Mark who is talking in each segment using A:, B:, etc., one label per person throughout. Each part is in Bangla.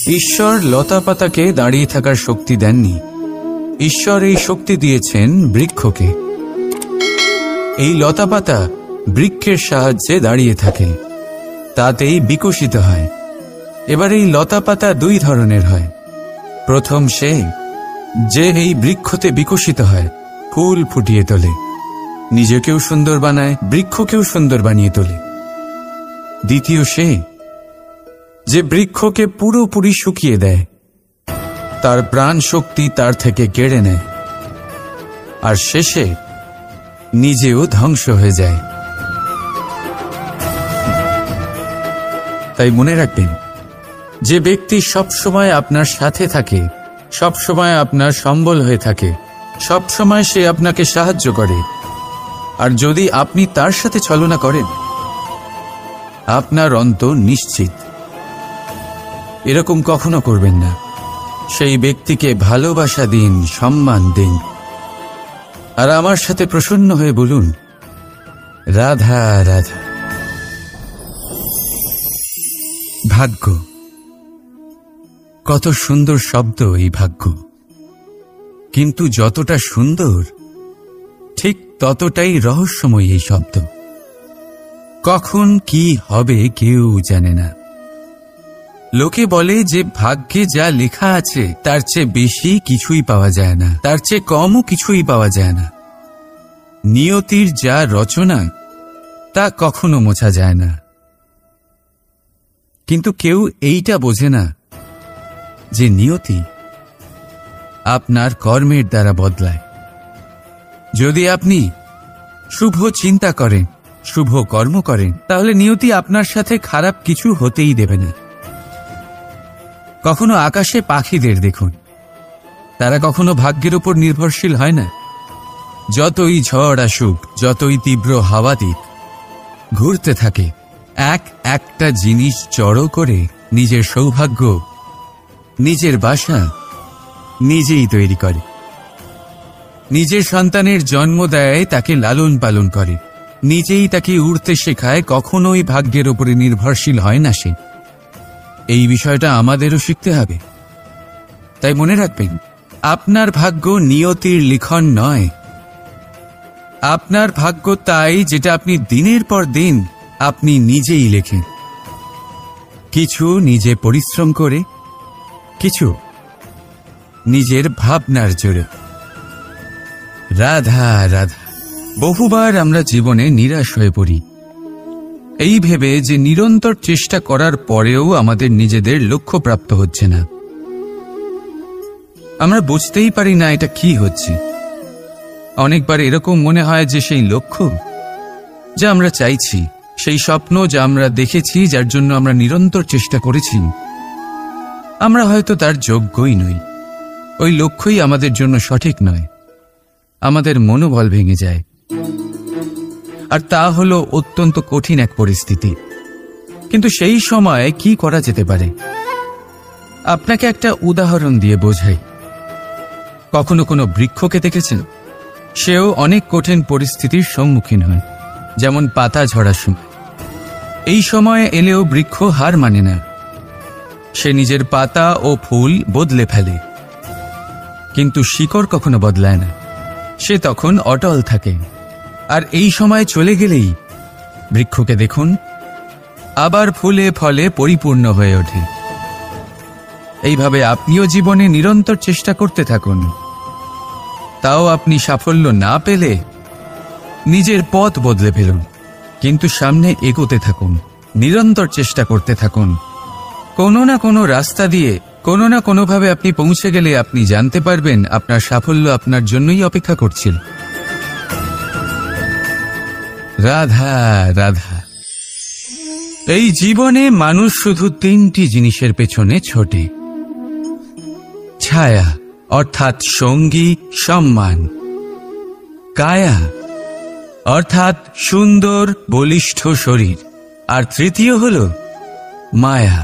A: ঈশ্বর লতাপাতাকে দাঁড়িয়ে থাকার শক্তি দেননি। ঈশ্বর এই শক্তি দিয়েছেন বৃক্ষকে। এই লতাপাতা বৃক্ষের সাহায্যে দাঁড়িয়ে থাকে, তাতেই বিকশিত হয়। এবার এই লতাপাতা দুই ধরনের হয়। প্রথম সে যে এই বৃক্ষতে বিকশিত হয়, ফুল ফুটিয়ে তোলে, নিজেকেও সুন্দর বানায়, বৃক্ষকেও সুন্দর বানিয়ে তোলে। দ্বিতীয় সে যে বৃক্ষকে পুরোপুরি শুকিয়ে দেয়, তার প্রাণ শক্তি তার থেকে কেড়ে নেয়, আর শেষে নিজেও ধ্বংস হয়ে যায়। তাই মনে রাখবেন, যে ব্যক্তি সবসময় আপনার সাথে থাকে, সবসময় আপনার সম্বল হয়ে থাকে, সবসময় সে আপনাকে সাহায্য করে, আর যদি আপনি তার সাথে ছলনা করেন, আপনার অন্ত নিশ্চিত। এরকম কখনো করবেন না। সেই ব্যক্তিকে ভালোবাসা দিন, সম্মান দিন, আর আমার সাথে প্রসন্ন হয়ে বলুন, রাধা রাধা। ভাগ্য, কত সুন্দর শব্দ এই ভাগ্য, কিন্তু যতটা সুন্দর ঠিক ততটাই রহস্যময় এই শব্দ। কখন কি হবে কেউ জানে না। লোকে বলে যে ভাগ্যে যা লেখা আছে তার চেয়ে বেশি কিছুই পাওয়া যায় না, তার চেয়ে কমও কিছুই পাওয়া যায় না। নিয়তির যা রচনা তা কখনো মোছা যায় না। কিন্তু কেউ এইটা বোঝে না যে নিয়তি আপনার কর্মের দ্বারা বদলায়। যদি আপনি শুভ চিন্তা করেন, শুভ কর্ম করেন, তাহলে নিয়তি আপনার সাথে খারাপ কিছু হতেই দেবে না। কখনো আকাশে পাখিদের দেখুন, তারা কখনো ভাগ্যের উপর নির্ভরশীল হয় না। যতই ঝড় আসুক, যতই তীব্র হাওয়া দিক, ঘুরতে থাকে, একটা জিনিস জড়ো করে নিজের সৌভাগ্য, নিজের বাসা নিজেই তৈরি করে। নিজের সন্তানের জন্ম দেয়, তাকে লালন পালন করে, নিজেই তাকে উড়তে শেখায়, কখনোই ভাগ্যের উপরে নির্ভরশীল হয় না সে। এই বিষয়টা আমাদেরও শিখতে হবে। তাই মনে রাখবেন, আপনার ভাগ্য নিয়তির লিখন নয়। আপনার ভাগ্য তাই যেটা আপনি দিনের পর দিন আপনি নিজেই লেখেন। কিছু নিজে পরিশ্রম করে, কিছু নিজের ভাবনার জোরে। রাধা রাধা। বহুবার আমরা জীবনে নিরাশ হয়ে পড়ি, এই ভেবে যে নিরন্তর চেষ্টা করার পরেও আমাদের নিজেদের লক্ষ্য প্রাপ্ত হচ্ছে না। আমরা বুঝতেই পারি না এটা কি হচ্ছে। অনেকবার এরকম মনে হয় যে সেই লক্ষ্য যা আমরা চাইছি, সেই স্বপ্ন যা আমরা দেখেছি, যার জন্য আমরা নিরন্তর চেষ্টা করেছি, আমরা হয়তো তার যোগ্যই নই। ওই লক্ষ্যই আমাদের জন্য সঠিক নয়। আমাদের মনোবল ভেঙে যায়, আর তা হলো অত্যন্ত কঠিন এক পরিস্থিতি। কিন্তু সেই সময় কি করা যেতে পারে? আপনাকে একটা উদাহরণ দিয়ে বোঝাই। কখনো কোনো বৃক্ষকে দেখেছেন? সেও অনেক কঠিন পরিস্থিতির সম্মুখীন হয়, যেমন পাতা ঝরার সময়। এই সময় এলেও বৃক্ষ হার মানে না। সে নিজের পাতা ও ফুল বদলে ফেলে, কিন্তু শিকড় কখনো বদলায় না। সে তখন অটল থাকে। আর এই সময় চলে গেলেই বৃক্ষকে দেখুন, আবার ফুলে ফলে পরিপূর্ণ হয়ে ওঠে। এইভাবে আপনিও জীবনে নিরন্তর চেষ্টা করতে থাকুন। তাও আপনি সাফল্য না পেলে নিজের পথ বদলে ফেলুন, কিন্তু সামনে এগোতে থাকুন, নিরন্তর চেষ্টা করতে থাকুন। কোনো না কোনো রাস্তা দিয়ে, কোনো না কোনোভাবে আপনি পৌঁছে গেলে আপনি জানতে পারবেন আপনার সাফল্য আপনার জন্যই অপেক্ষা করছিল। রাধা রাধা। এই জীবনে মানুষ শুধু তিনটি জিনিসের পেছনে ছোটে: ছায়া অর্থাৎ সঙ্গী, সম্মান; কায়া অর্থাৎ সুন্দর বলিষ্ঠ শরীর; আর তৃতীয় হল মায়া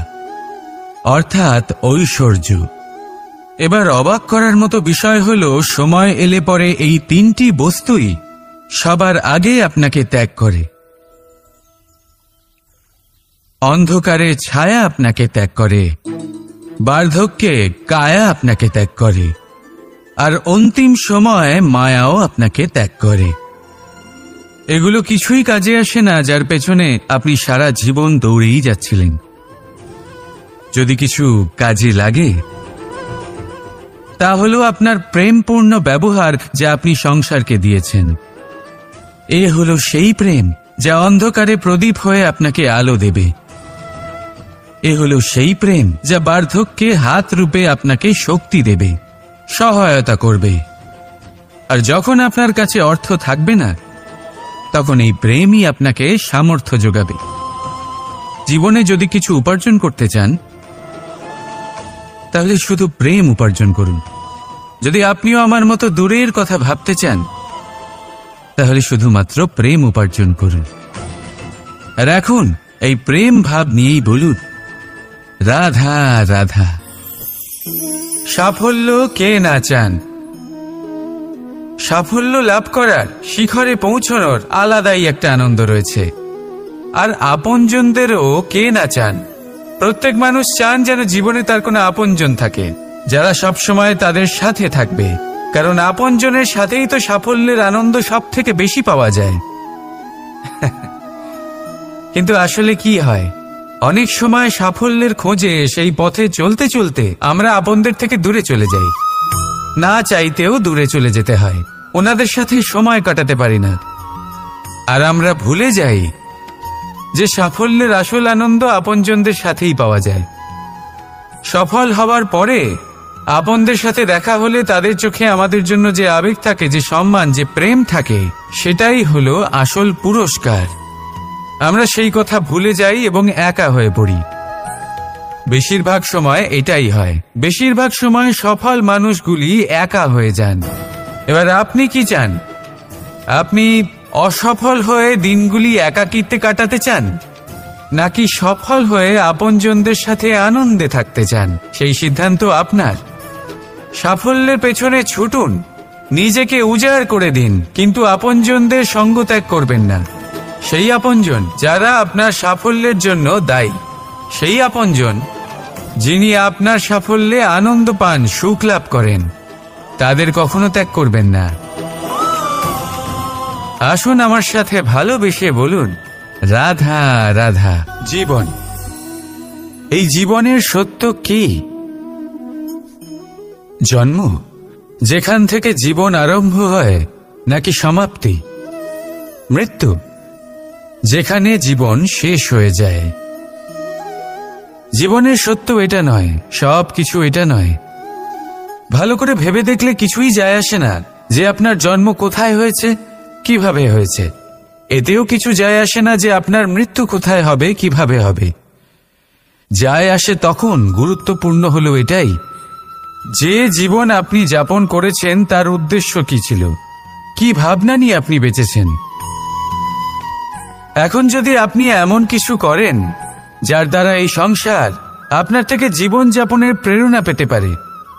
A: অর্থাৎ ঐশ্বর্য। এবার অবাক করার মতো বিষয় হল, সময় এলে পরে এই তিনটি বস্তুই সবার আগে আপনাকে ত্যাগ করে। অন্ধকারের ছায়া আপনাকে ত্যাগ করে, বার্ধক্যে কায়া আপনাকে ত্যাগ করে, আর অন্তিম সময়ে মায়াও আপনাকে ত্যাগ করে। এগুলো কিছুই কাজে আসে না যার পেছনে আপনি সারা জীবন দৌড়েই যাচ্ছিলেন। যদি কিছু কাজে লাগে তা হলো আপনার প্রেমপূর্ণ ব্যবহার যা আপনি সংসারকে দিয়েছেন। এ হলো সেই প্রেম যা অন্ধকারে প্রদীপ হয়ে আপনাকে আলো দেবে। এ হলো সেই প্রেম যা বার্ধক্যে হাত রূপে আপনাকে শক্তি দেবে, সহায়তা করবে। আর যখন আপনার কাছে অর্থ থাকবে না, তখন এই প্রেমই আপনাকে সামর্থ্য যোগাবে। জীবনে যদি কিছু উপার্জন করতে চান, তাহলে শুধু প্রেম উপার্জন করুন। যদি আপনিও আমার মতো দূরের কথা ভাবতে চান, তাহলে শুধুমাত্র প্রেম উপার্জন করুন। আর এখন এই প্রেম ভাব নিয়েই বলুন, রাধা রাধা। সাফল্য কে না চান? সাফল্য লাভ করার, শিখরে পৌঁছানোর আলাদাই একটা আনন্দ রয়েছে। আর আপনজনদেরও কে না চান? প্রত্যেক মানুষ চান যেন জীবনে তার কোনো আপনজন থাকে, যারা সবসময় তাদের সাথে থাকবে। কারণ আপনজনের সাথেই তো সাফল্যের আনন্দ সব থেকে বেশি পাওয়া যায়। কিন্তু আসলে কি হয়, অনেক সময় সাফল্যের খোঁজে সেই পথে চলতে চলতে আমরা আপনদের থেকে দূরে চলে যাই। না চাইতেও দূরে চলে যেতে হয়, ওনাদের সাথে সময় কাটাতে পারি না। আর আমরা ভুলে যাই যে সাফল্যের আসল আনন্দ আপনজনদের সাথেই পাওয়া যায়। সফল হওয়ার পরে আপনদের সাথে দেখা হলে তাদের চোখে আমাদের জন্য যে আবেগ থাকে, যে সম্মান, যে প্রেম থাকে, সেটাই হলো আসল পুরস্কার। আমরা সেই কথা ভুলে যাই এবং একা হয়ে পড়ি। বেশিরভাগ সময় এটাই হয়। বেশিরভাগ সময় সফল মানুষগুলি একা হয়ে যান। এবার আপনি কি চান? আপনি অসফল হয়ে দিনগুলি একাকিত্বে কাটাতে চান, নাকি সফল হয়ে আপনজনদের সাথে আনন্দে থাকতে চান? সেই সিদ্ধান্ত আপনার। সাফল্যের পেছনে ছুটুন, নিজেকে উজাড় করে দিন, কিন্তু আপনজনদের সঙ্গ ত্যাগ করবেন না। সেই আপনজন যারা আপনার সাফল্যের জন্য দায়ী, সেই আপনজন যিনি আপনার সাফল্যে আনন্দ পান, সুখ লাভ করেন, তাদের কখনো ত্যাগ করবেন না। আসুন আমার সাথে ভালোবেসে বলুন, রাধা রাধা। জীবন, এই জীবনের সত্য কি? জন্ম, যেখান থেকে জীবন আরম্ভ হয়, নাকি সমাপ্তি? মৃত্যু, যেখানে জীবন শেষ হয়ে যায়। জীবনের সত্য এটা নয়, সব কিছু এটা নয়। ভালো করে ভেবে দেখলে কিছুই যায় আসে না যে আপনার জন্ম কোথায় হয়েছে, কিভাবে হয়েছে। এতেও কিছু যায় আসে না যে আপনার মৃত্যু কোথায় হবে, কিভাবে হবে। যায় আসে তখন, গুরুত্বপূর্ণ হলো এটাই যে জীবন আপনি যাপন করেছেন তার উদ্দেশ্য কি ছিল, কি ভাবনা নিয়ে আপনি বেঁচেছেন। এখন যদি আপনি এমন কিছু করেন যার দ্বারা এই সংসার আপনার থেকে জীবন যাপনের প্রেরণা পেতে পারে,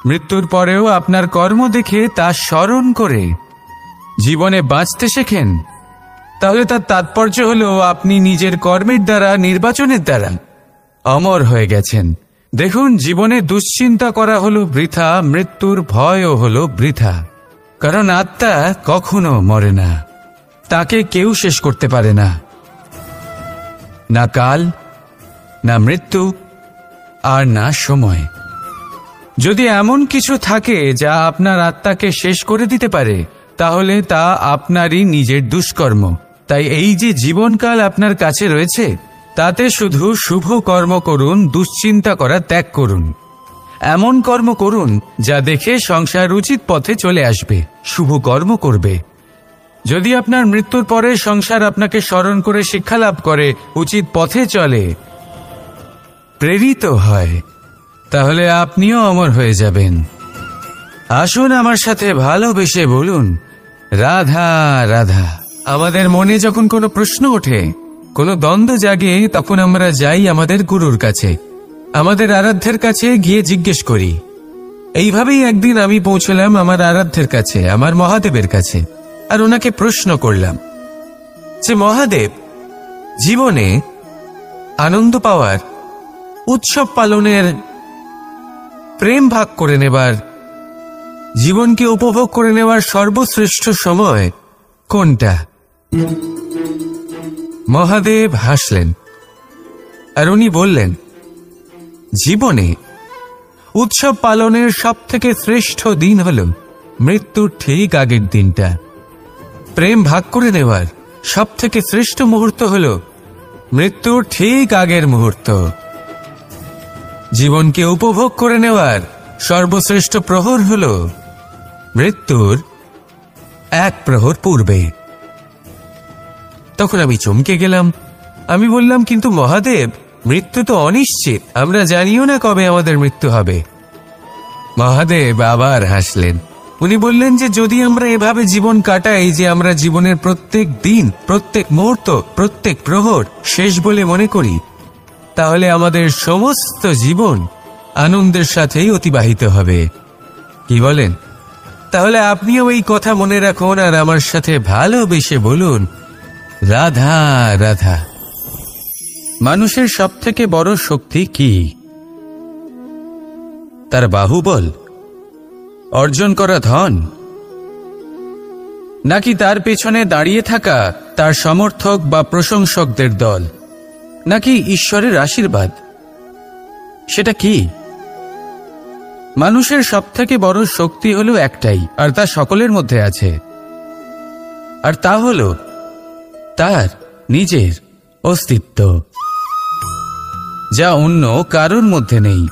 A: মৃত্যুর পরেও আপনার কর্ম দেখে তা স্মরণ করে জীবনে বাঁচতে শেখেন, তাহলে তার তাৎপর্য হলো আপনি নিজের কর্মের দ্বারা, নির্বাচনের দ্বারা অমর হয়ে গেছেন। দেখুন, জীবনে দুশ্চিন্তা করা হলো বৃথা, মৃত্যুর ভয়ও হলো বৃথা। কারণ আত্মা কখনো মরে না, তাকে কেউ শেষ করতে পারে না। না কাল, না মৃত্যু, আর না সময়। যদি এমন কিছু থাকে যা আপনার আত্মাকে শেষ করে দিতে পারে, তাহলে তা আপনারই নিজের দুষ্কর্ম। তাই এই যে জীবনকাল আপনার কাছে রয়েছে, তাতে শুধু শুভ কর্ম করুন, দুশ্চিন্তা করা ত্যাগ করুন। এমন কর্ম করুন যা দেখে সংসার উচিত পথে চলে আসবে, শুভ কর্ম করবে। যদি আপনার মৃত্যুর পরে সংসার আপনাকে স্মরণ করে শিক্ষা লাভ করে, উচিত পথে চলে, প্রেরিত হয়, তাহলে আপনিও অমর হয়ে যাবেন। আসুন আমার সাথে ভালোবেসে বলুন, রাধা রাধা। আমাদের মনে যখন কোনো প্রশ্ন ওঠে, কোনো দ্বন্দ্ব জাগে, তখন আমরা যাই আমাদের গুরুর কাছে, আমাদের আরাধ্যের কাছে গিয়ে জিজ্ঞেস করি। এইভাবেই একদিন আমি পৌঁছলাম আমার আরাধ্যের কাছে, আমার মহাদেবের কাছে, আর ওনাকে প্রশ্ন করলাম যে, মহাদেব, জীবনে আনন্দ পাওয়ার, উৎসব পালনের প্রেম ভাগ করে নেবার, জীবনকে উপভোগ করে নেওয়ার সর্বশ্রেষ্ঠ সময় কোনটা? মহাদেব হাসলেন আর উনি বললেন, জীবনে উৎসব পালনের সব থেকে শ্রেষ্ঠ দিন হল মৃত্যুর ঠিক আগের দিনটা। প্রেম ভাগ করে নেওয়ার সব থেকে শ্রেষ্ঠ মুহূর্ত হল মৃত্যুর ঠিক আগের মুহূর্ত। জীবনকে উপভোগ করে নেওয়ার সর্বশ্রেষ্ঠ প্রহর হল মৃত্যুর এক প্রহর পূর্বে। তখন আমি চমকে গেলাম। আমি বললাম, কিন্তু মহাদেব, মৃত্যু তো অনিশ্চিত, আমরা জানিও না কবে আমাদের মৃত্যু হবে। মহাদেব আবার হাসলেন। উনি বললেন যে যদি আমরা এভাবে জীবন কাটাই যে আমরা জীবনের প্রত্যেক দিন, প্রত্যেক মুহূর্ত, প্রত্যেক প্রহর শেষ বলে মনে করি, তাহলে আমাদের সমস্ত জীবন আনন্দের সাথেই অতিবাহিত হবে। কি বলেন? তাহলে আপনিও এই কথা মনে রাখুন আর আমার সাথে ভালোবেসে বলুন, রাধা রাধা। মানুষের সব থেকে বড় শক্তি কি? তার বাহুবল, অর্জন করা ধন, নাকি তার পেছনে দাঁড়িয়ে থাকা তার সমর্থক বা প্রশংসকদের দল, নাকি ঈশ্বরের আশীর্বাদ? সেটা কি? মানুষের সব থেকে বড় শক্তি হলো একটাই, আর তা সকলের মধ্যে আছে, আর তা হলো তার নিজের অস্তিত্ব, যা অন্য কারোর মধ্যে নেই।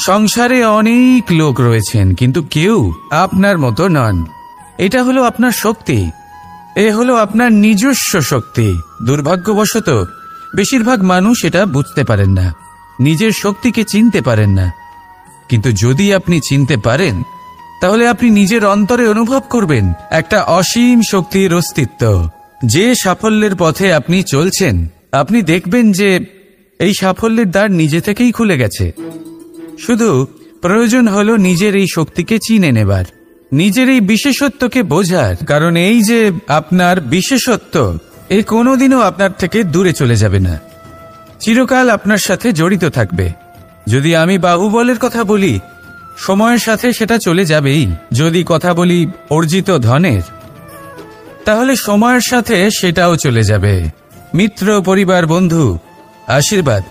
A: সংসারে অনেক লোক রয়েছেন, কিন্তু কেউ আপনার মতো নন। এটা হলো আপনার শক্তি, এ হলো আপনার নিজস্ব শক্তি। দুর্ভাগ্যবশত বেশিরভাগ মানুষ এটা বুঝতে পারেন না, নিজের শক্তিকে চিনতে পারেন না। কিন্তু যদি আপনি চিনতে পারেন, তাহলে আপনি নিজের অন্তরে অনুভব করবেন একটা অসীম শক্তির অস্তিত্ব। যে সাফল্যের পথে আপনি চলছেন, আপনি দেখবেন যে এই সাফল্যের দ্বার নিজে থেকেই খুলে গেছে। শুধু প্রয়োজন হলো নিজের এই শক্তিকে চিনে নেবার, নিজের এই বিশেষত্বকে বোঝার। কারণ এই যে আপনার বিশেষত্ব, এ কোনোদিনও আপনার থেকে দূরে চলে যাবে না, চিরকাল আপনার সাথে জড়িত থাকবে। যদি আমি বাহুবলের কথা বলি, সময়ের সাথে সেটা চলে যাবেই। যদি কথা বলি অর্জিত ধনের, তাহলে সময়ের সাথে সেটাও চলে যাবে। মিত্র, পরিবার, বন্ধু, আশীর্বাদ,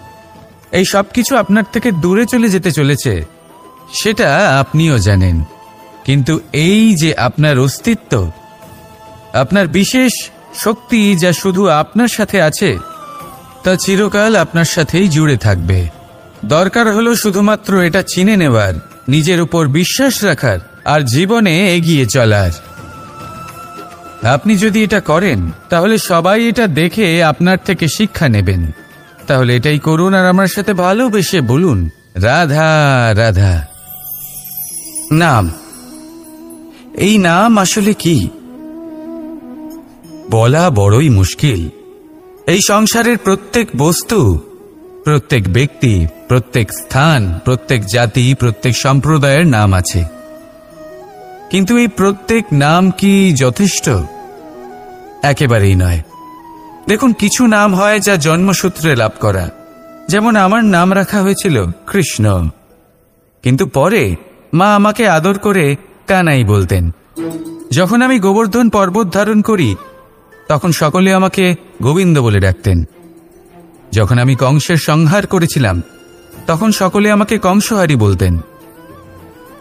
A: এই সব কিছু আপনার থেকে দূরে চলে যেতে চলেছে, সেটা আপনিও জানেন। কিন্তু এই যে আপনার অস্তিত্ব, আপনার বিশেষ শক্তি যা শুধু আপনার সাথে আছে, তা চিরকাল আপনার সাথেই জুড়ে থাকবে। দরকার হলো শুধুমাত্র এটা চিনে নেওয়ার, নিজের উপর বিশ্বাস রাখার আর জীবনে এগিয়ে চলার। আপনি যদি এটা করেন, তাহলে সবাই এটা দেখে আপনার থেকে শিক্ষা নেবেন। তাহলে এটাই করুন আর আমার সাথে ভালোবেসে বলুন, রাধা রাধা। নাম, এই নাম আসলে কি বলা বড়ই মুশকিল। এই সংসারের প্রত্যেক বস্তু, প্রত্যেক ব্যক্তি, প্রত্যেক স্থান, প্রত্যেক জাতি, প্রত্যেক সম্প্রদায়ের নাম আছে। কিন্তু এই প্রত্যেক নাম কি যথেষ্ট? একেবারেই নয়। দেখুন, কিছু নাম হয় যা জন্মসূত্রে লাভ করা। যেমন আমার নাম রাখা হয়েছিল কৃষ্ণ, কিন্তু পরে মা আমাকে আদর করে কানাই বলতেন। যখন আমি গোবর্ধন পর্বত ধারণ করি, তখন সকলে আমাকে গোবিন্দ বলে ডাকতেন। যখন আমি কংসের সংহার করেছিলাম, তখন সকলে আমাকে কংসহারি বলতেন।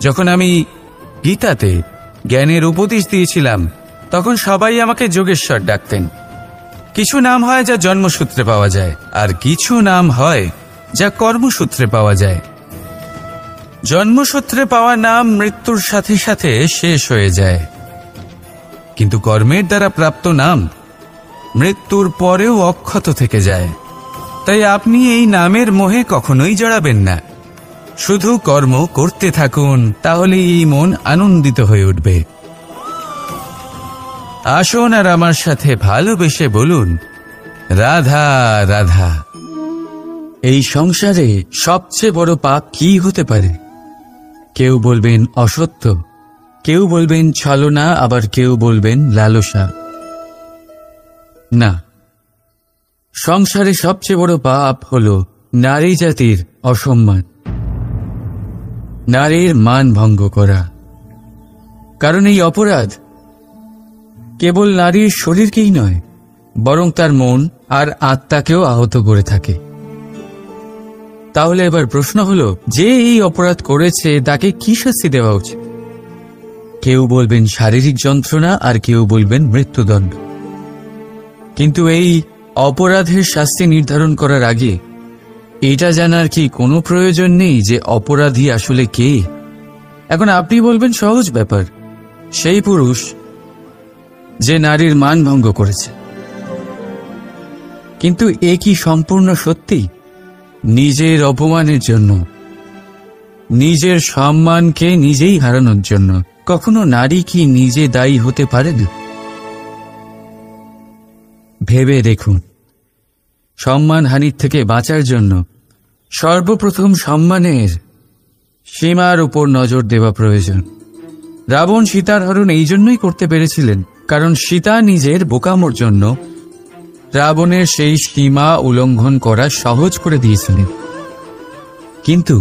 A: যখন আমি গীতাতে জ্ঞানের উপদেশ দিয়েছিলাম, তখন সবাই আমাকে যোগেশ্বর ডাকতেন। কিছু নাম হয় যা জন্মসূত্রে পাওয়া যায়, আর কিছু নাম হয় যা কর্মসূত্রে পাওয়া যায়। জন্মসূত্রে পাওয়া নাম মৃত্যুর সাথে সাথে শেষ হয়ে যায়, কিন্তু কর্মের দ্বারা প্রাপ্ত নাম মৃত্যুর পরেও অক্ষত থেকে যায়। তাই আপনি এই নামের মোহে কখনোই জড়াবেন না। শুধু কর্ম করতে থাকুন, তাহলে এই মন আনন্দিত হয়ে উঠবে। আসুন আর আমার সাথে ভালোবেসে বলুন, রাধা রাধা। এই সংসারে সবচেয়ে বড় পাপ কি হতে পারে? কেউ বলবেন অসত্য, কেউ বলবেন ছলনা, আবার কেউ বলবেন লালসা। না, সংসারে সবচেয়ে বড় পাপ হল নারী জাতির অসম্মান। নারীর মান ভঙ্গ করা। কারণ এই অপরাধ কেবল নারীর শরীরকেই নয়, বরং তার মন আর আত্মাকেও আহত করে থাকে। তাহলে এবার প্রশ্ন হলো, যে এই অপরাধ করেছে তাকে কি শাস্তি দেওয়া উচিত? কেউ বলবেন শারীরিক যন্ত্রণা, আর কেউ বলবেন মৃত্যুদণ্ড। কিন্তু এই অপরাধের শাস্তি নির্ধারণ করার আগে এটা জানার কি কোনো প্রয়োজন নেই যে অপরাধী আসলে কে? এখন আপনি বলবেন সহজ ব্যাপার, সেই পুরুষ যে নারীর মান ভঙ্গ করেছে। কিন্তু এ কি সম্পূর্ণ সত্যি? নিজের অপমানের জন্য, নিজের সম্মানকে নিজেই হারানোর জন্য কখনো নারী কি নিজে দায়ী হতে পারে না? ভেবে দেখুন, সম্মানহানির থেকে বাঁচার জন্য সর্বপ্রথম সম্মানের সীমার উপর নজর দেওয়া প্রয়োজন। রাবণ সীতার হরণ এই জন্যই করতে পেরেছিলেন কারণ সীতা নিজের বোকামোর জন্য রাবণের সেই সীমা উল্লঙ্ঘন করা সহজ করে দিয়েছিলেন। কিন্তু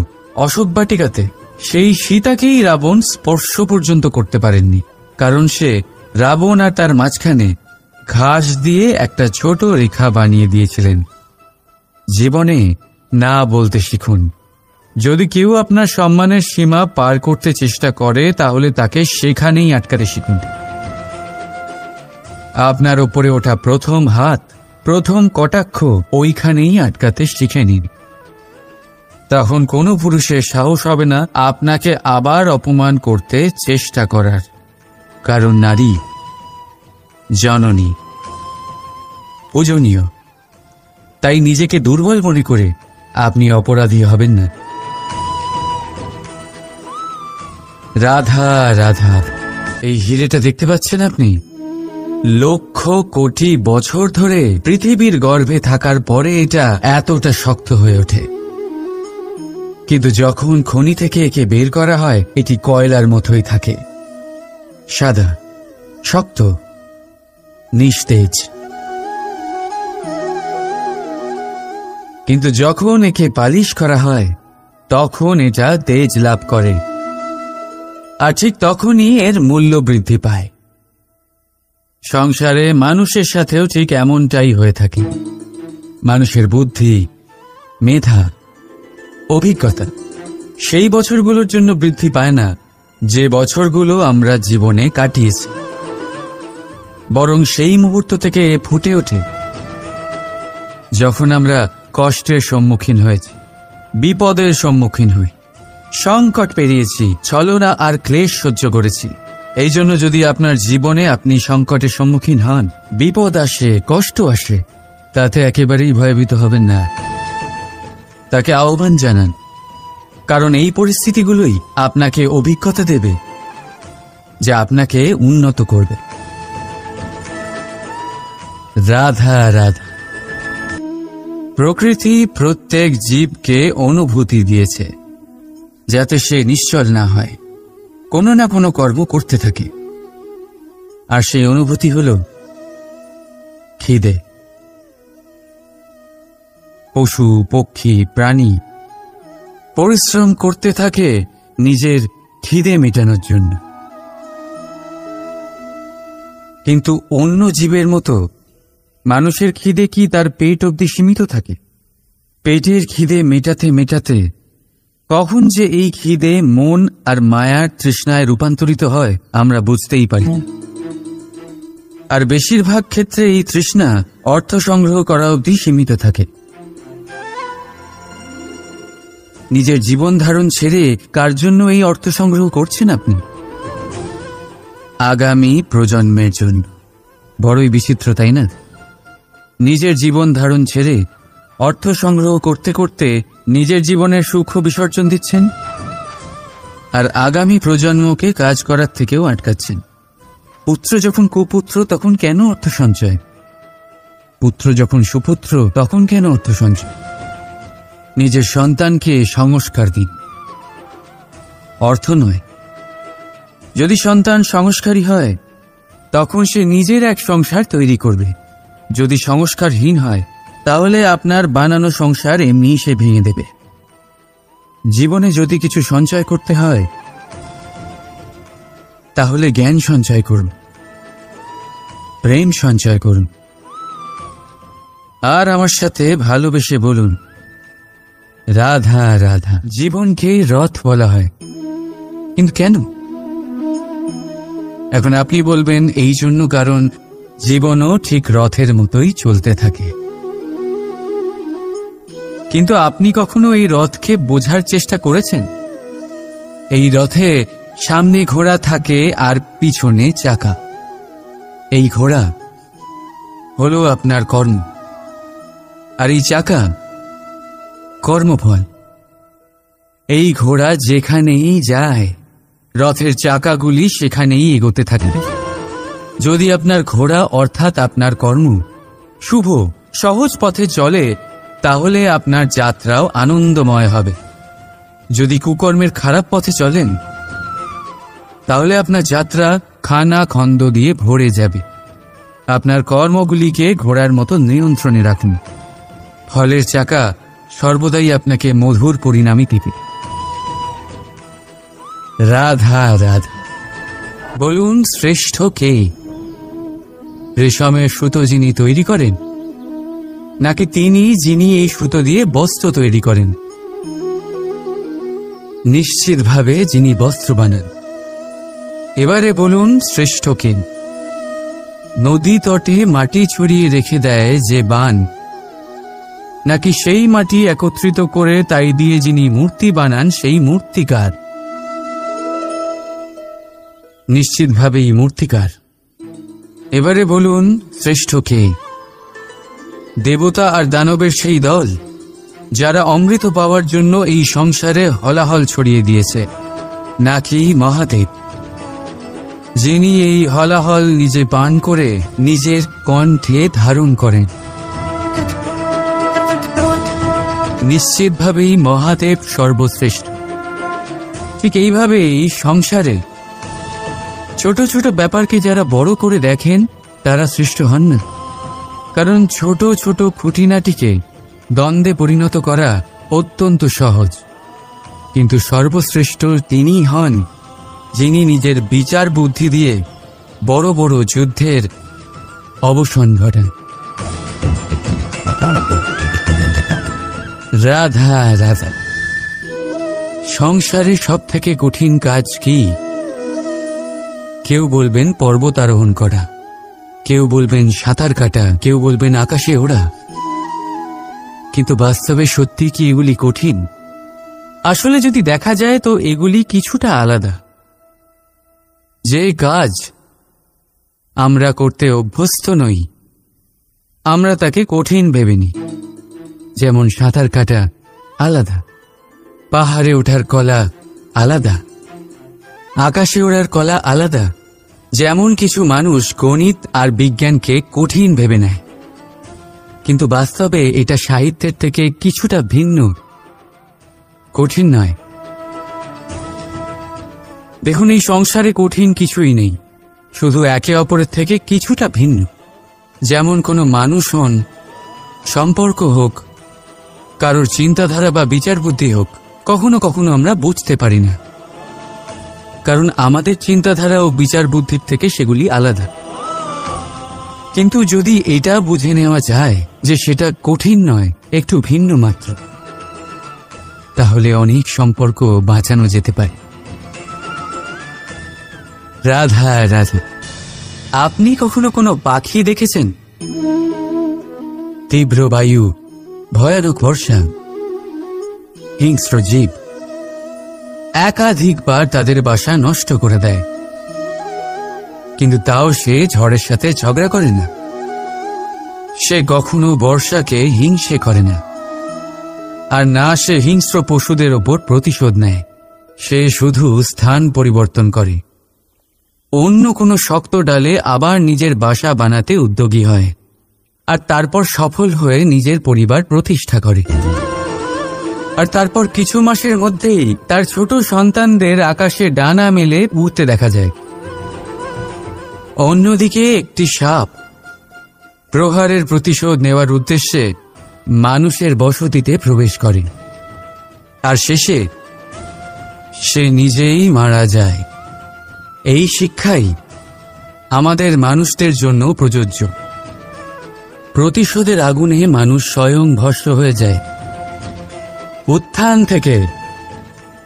A: অশোক বাটিকাতে সেই সীতাকেই রাবণ স্পর্শ পর্যন্ত করতে পারেননি, কারণ সে রাবণ আর তার মাঝখানে ঘাস দিয়ে একটা ছোট রেখা বানিয়ে দিয়েছিলেন। জীবনে না বলতে শিখুন। যদি কেউ আপনার সম্মানের সীমা পার করতে চেষ্টা করে তাহলে তাকে সেখানেই আটকাতে শিখুন। আপনার ওপরে ওঠা প্রথম হাত, প্রথম কটাক্ষ ওইখানেই আটকাতে শিখে নিন। তখন কোনো পুরুষের সাহস হবে না আপনাকে আবার অপমান করতে চেষ্টা করার, কারণ নারী জননী, পূজনীয়। তাই নিজেকে দুর্বল মনে করে আপনি অপরাধী হবেন না। রাধা রাধা, এই হিরেটা দেখতে পাচ্ছেন আপনি? লক্ষ কোটি বছর ধরে পৃথিবীর গর্ভে থাকার পরে এটা এতটা শক্ত হয়ে ওঠে, কিন্তু যখন খনি থেকে একে বের করা হয় এটি কয়লার মতোই থাকে, সাদা, শক্ত, নিস্তেজ। কিন্তু যখন একে পালিশ করা হয় তখন এটা তেজ লাভ করে, আর ঠিক তখনই এর মূল্য বৃদ্ধি পায়। সংসারে মানুষের সাথেও ঠিক এমনটাই হয়ে থাকে। মানুষের বুদ্ধি, মেধা, অভিজ্ঞতা সেই বছরগুলোর জন্য বৃদ্ধি পায় না যে বছরগুলো আমরা জীবনে কাটিয়েছি, বরং সেই মুহূর্ত থেকে ফুটে ওঠে যখন আমরা কষ্টের সম্মুখীন হয়েছি, বিপদের সম্মুখীন হই, সংকট পেরিয়েছি, ছলনা আর ক্লেশ সহ্য করেছি। এই জন্য যদি আপনার জীবনে আপনি সংকটের সম্মুখীন হন, বিপদ আসে, কষ্ট আসে, তাতে একেবারেই ভয়ভীত হবেন না। তাকে আহ্বান জানান, কারণ এই পরিস্থিতিগুলোই আপনাকে অভিজ্ঞতা দেবে যা আপনাকে উন্নত করবে। রাধা রাধা। প্রকৃতি প্রত্যেক জীবকে অনুভূতি দিয়েছে যাতে সে নিশ্চল না হয়, কোনো না কোনো কর্ম করতে থাকে। আর সেই অনুভূতি হল খিদে। পশু, পক্ষী, প্রাণী পরিশ্রম করতে থাকে নিজের খিদে মেটানোর জন্য। কিন্তু অন্য জীবের মতো মানুষের খিদে কি তার পেট অবধি সীমিত থাকে? পেটের খিদে মেটাতে মেটাতে কখন যে এই খিদে মন আর মায়ার তৃষ্ণায় রূপান্তরিত হয় আমরা বুঝতেই পারি না। আর বেশিরভাগ ক্ষেত্রে এই তৃষ্ণা অর্থ সংগ্রহ করা অবধি সীমিত থাকে। নিজের জীবন ধারণ ছেড়ে কার জন্য এই অর্থ সংগ্রহ করছেন আপনি? আগামী প্রজন্মের জন্য। বড়ই বিচিত্র, তাই না? নিজের জীবন ধারণ ছেড়ে অর্থ সংগ্রহ করতে করতে নিজের জীবনের সুখ বিসর্জন দিচ্ছেন, আর আগামী প্রজন্মকে কাজ করার থেকেও আটকাচ্ছেন। পুত্র যখন কুপুত্র তখন কেন অর্থ সঞ্চয়? পুত্র যখন সুপুত্র তখন কেন অর্থ সঞ্চয়? নিজের সন্তানকে সংস্কার দিন, অর্থ নয়। যদি সন্তান সংস্কারী হয় তখন সে নিজের এক সংসার তৈরি করবে। যদি সংস্কারহীন হয় তাহলে আপনার বানানো সংসার এমনি সে ভেঙে দেবে। জীবনে যদি কিছু সঞ্চয় করতে হয় তাহলে জ্ঞান সঞ্চয় করুন, প্রেম সঞ্চয় করুন, আর আমার সাথে ভালোবেসে বলুন রাধা রাধা। জীবনকে রথ বলা হয়, কিন্তু কেন? এখন আপনি বলবেন এই জন্য কারণ জীবনও ঠিক রথের মতোই চলতে থাকে। কিন্তু আপনি কখনো এই রথকে বোঝার চেষ্টা করেছেন? এই রথে সামনে ঘোড়া থাকে আর পিছনে চাকা। এই ঘোড়া হলো আপনার কর্ম, আর এই চাকা কর্মফল। এই ঘোড়া যেখানেই যায় রথের চাকাগুলি সেখানেই এগোতে থাকবে। যদি আপনার ঘোড়া অর্থাৎ আপনার কর্ম শুভ সহজ পথে চলে তাহলে আপনার যাত্রাও আনন্দময় হবে। যদি কুকর্মের খারাপ পথে চলেন তাহলে আপনার যাত্রা খানা খন্দ দিয়ে ভরে যাবে। আপনার কর্মগুলিকে ঘোড়ার মতো নিয়ন্ত্রণে রাখুন, ফলের চাকা সর্বদাই আপনাকে মধুর পরিণামই দিবে। রাধা রাধা। বলুন শ্রেষ্ঠ কে? রেশমের সুতো যিনি তৈরি করেন, নাকি তিনি যিনি এই সুতো দিয়ে বস্ত্র তৈরি করেন? নিশ্চিতভাবে যিনি বস্ত্র বানান। এবারে বলুন শ্রেষ্ঠ কে? নদী তটে মাটি ছড়িয়ে রেখে দেয় যে বান, নাকি সেই মাটি একত্রিত করে তাই দিয়ে যিনি মূর্তি বানান সেই মূর্তিকার? নিশ্চিতভাবেই মূর্তিকার। এবারে বলুন শ্রেষ্ঠ কে? দেবতা আর দানবের সেই দল যারা অমৃত পাওয়ার জন্য এই সংসারে হলাহল ছড়িয়ে দিয়েছে, নাকি মহাদেব যিনি এই হলাহল নিজে পান করে নিজের কণ্ঠে ধারণ করেন? নিশ্চিতভাবেই মহাদেব সর্বশ্রেষ্ঠ। ঠিক এইভাবেই সংসারে ছোট ছোট ব্যাপারকে যারা বড় করে দেখেন তারা শ্রেষ্ঠ হন না, কারণ ছোট ছোট খুঁটিনাটিকে দ্বন্দ্বে পরিণত করা অত্যন্ত সহজ। কিন্তু সর্বশ্রেষ্ঠ তিনিই হন যিনি নিজের বিচার বুদ্ধি দিয়ে বড় বড় যুদ্ধের অবসান ঘটান। রাধা রাধা। সংসারে সব থেকে কঠিন কাজ কি? কেউ বলবেন পর্বত আরোহণ করা, কেউ বলবেন সাঁতার কাটা, কেউ বলবেন আকাশে ওড়া। কিন্তু বাস্তবে সত্যি কি এগুলি কঠিন? আসলে যদি দেখা যায় তো এগুলি কিছুটা আলাদা। যে কাজ আমরা করতে অভ্যস্ত নই আমরা তাকে কঠিন ভেবে নিই। যেমন সাঁতার কাটা আলাদা, পাহাড়ে ওঠার কলা আলাদা, আকাশে ওড়ার কলা আলাদা। যেমন কিছু মানুষ গণিত আর বিজ্ঞানকে কঠিন ভেবে নেয়, কিন্তু বাস্তবে এটা সাহিত্যের থেকে কিছুটা ভিন্ন, কঠিন নয়। দেখুন, এই সংসারে কঠিন কিছুই নেই, শুধু একে অপরের থেকে কিছুটা ভিন্ন। যেমন কোনো মানুষ হন, সম্পর্ক হোক, কারোর চিন্তাধারা বা বিচার বুদ্ধি হোক, কখনো কখনো আমরা বুঝতে পারি না, কারণ আমাদের চিন্তাধারা ও বিচার বুদ্ধির থেকে সেগুলি আলাদা। কিন্তু যদি এটা বুঝে নেওয়া যায় যে সেটা কঠিন নয়, একটু ভিন্ন মাত্র, তাহলে অনেক সম্পর্ক বাঁচানো যেতে পারে। রাধা রাধা। আপনি কখনো কোনো পাখি দেখেছেন? তীব্র বায়ু, ভয়ানক বর্ষা, হিংস্র জীব একাধিকবার তাদের বাসা নষ্ট করে দেয়, কিন্তু তাও সে ঝড়ের সাথে ঝগড়া করে না। সে কখনো বর্ষাকে হিংসে করে না, আর না সে হিংস্র পশুদের ওপর প্রতিশোধ নেয়। সে শুধু স্থান পরিবর্তন করে, অন্য কোনো শক্ত ডালে আবার নিজের বাসা বানাতে উদ্যোগী হয়, আর তারপর সফল হয়ে নিজের পরিবার প্রতিষ্ঠা করে। আর তারপর কিছু মাসের মধ্যেই তার ছোট সন্তানদের আকাশে ডানা মেলে উড়তে দেখা যায়। অন্যদিকে একটি সাপ প্রহারের প্রতিশোধ নেওয়ার উদ্দেশ্যে মানুষের বসতিতে প্রবেশ করে, আর শেষে সে নিজেই মারা যায়। এই শিক্ষাই আমাদের মানুষদের জন্য প্রযোজ্য। প্রতিশোধের আগুনে মানুষ স্বয়ং ভস্ম হয়ে যায়, উত্থান থেকে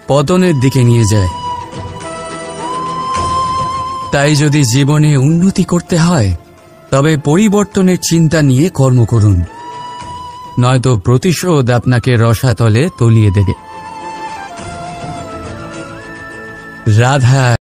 A: পতনের দিকে নিয়ে যায়। তাই যদি জীবনে উন্নতি করতে হয় তবে পরিবর্তনের চিন্তা নিয়ে কর্ম করুন, নয়তো প্রতিশোধ আপনাকে রসাতলে তলিয়ে দেবে। রাধা।